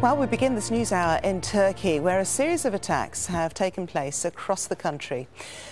Well, we begin this news hour in Turkey, where a series of attacks have taken place across the country.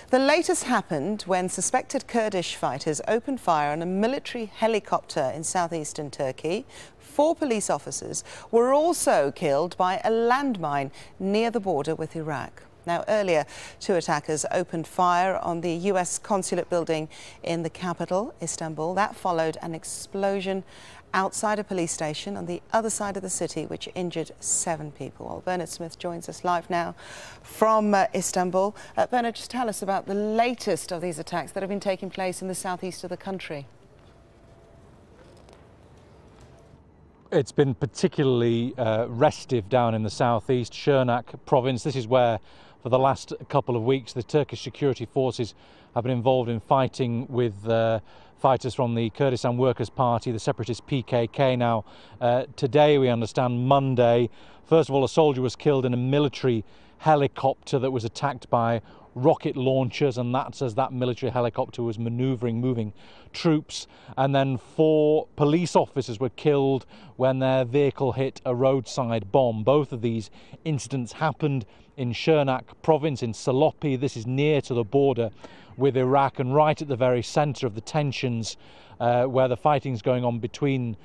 The latest happened when suspected Kurdish fighters opened fire on a military helicopter in southeastern Turkey. 4 police officers were also killed by a landmine near the border with Iraq. Now, earlier, 2 attackers opened fire on the US consulate building in the capital, Istanbul. That followed an explosion outside a police station on the other side of the city, which injured 7 people. Well, Bernard Smith joins us live now from Istanbul. Bernard, just tell us about the latest of these attacks that have been taking place in the southeast of the country. It's been particularly restive down in the southeast, Shirnak province. This is where, for the last couple of weeks, the Turkish security forces have been involved in fighting with fighters from the Kurdistan Workers' Party, the separatist PKK. Now, today, we understand, Monday, first of all, a soldier was killed in a military helicopter that was attacked by rocket launchers, and that's as that military helicopter was moving troops. And then 4 police officers were killed when their vehicle hit a roadside bomb. Both of these incidents happened in Shirnak province, in Salopi. This is near to the border with Iraq and right at the very centre of the tensions where the fighting's going on between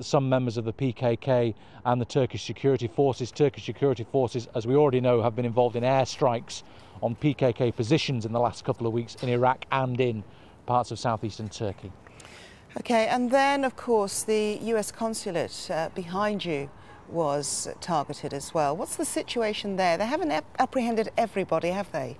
some members of the PKK and the Turkish security forces. Turkish security forces, as we already know, have been involved in airstrikes on PKK positions in the last couple of weeks in Iraq and in parts of southeastern Turkey. OK, and then, of course, the US consulate behind you was targeted as well. What's the situation there? They haven't apprehended everybody, have they?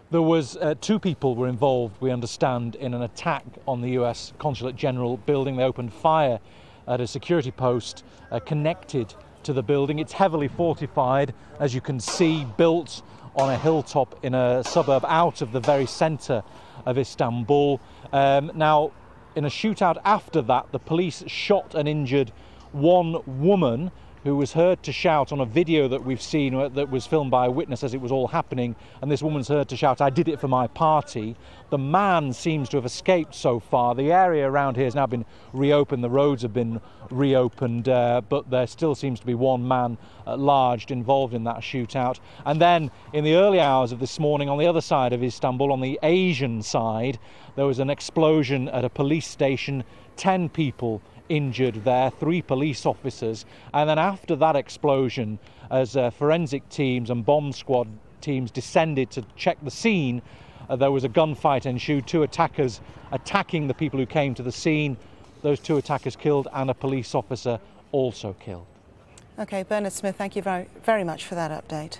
There was 2 people were involved, we understand, in an attack on the US Consulate General building. They opened fire at a security post connected to the building. It's heavily fortified, as you can see, built on a hilltop in a suburb out of the very centre of Istanbul. Now, in a shootout after that, the police shot and injured 1 woman who was heard to shout on a video that we've seen that was filmed by a witness as it was all happening, and this woman's heard to shout, "I did it for my party." The man seems to have escaped so far. The area around here has now been reopened, the roads have been reopened, but there still seems to be 1 man at large involved in that shootout. And then in the early hours of this morning, on the other side of Istanbul, on the Asian side, there was an explosion at a police station. 10 people injured there, 3 police officers. And then after that explosion, as forensic teams and bomb squad teams descended to check the scene, there was a gunfight ensued, 2 attackers attacking the people who came to the scene. Those 2 attackers killed and a police officer also killed. OK, Bernard Smith, thank you very much for that update.